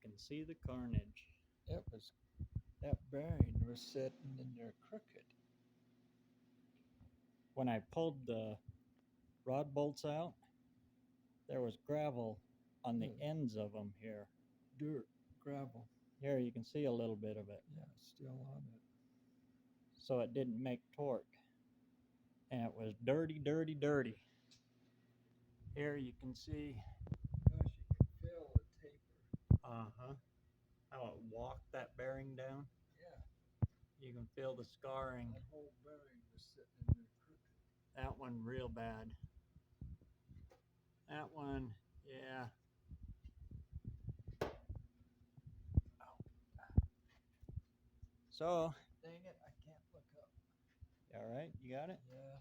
can see the carnage. That bearing was sitting in there crooked. When I pulled the rod bolts out, there was gravel on the ends of them here. Dirt, gravel. Here you can see a little bit of it. Yeah, still on it. So it didn't make torque. And it was dirty, dirty, dirty. Here you can see. Gosh, you can feel the taper. Uh-huh. How it walked that bearing down. Yeah. You can feel the scarring. That whole bearing was sitting in there crooked. That one real bad. That one, yeah. So, dang it, I can't look up. All right, you got it? Yeah.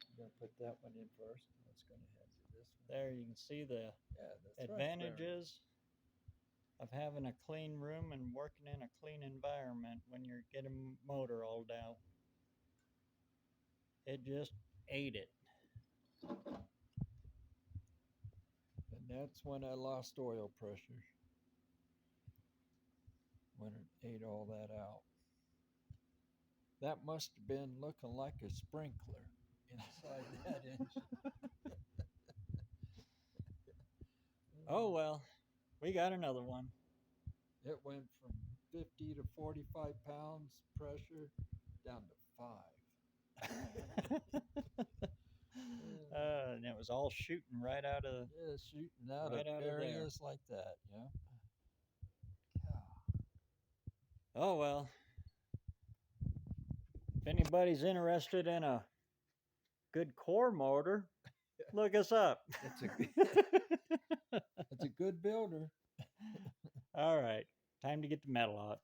I'm going to put that one in first. Let's go ahead and do this one. There you can see the the advantages of having a clean room and working in a clean environment when you're getting motor oiled out. It just ate it. And that's when I lost oil pressure. When it ate all that out. That must have been looking like a sprinkler inside that engine. Oh well, we got another one. It went from 50 to 45 pounds pressure down to 5. And it was all shooting right out of shooting out right of out of there. areas like that. Yeah. Oh well. If anybody's interested in a good core motor, look us up. It's a good builder. All right, time to get the metal out.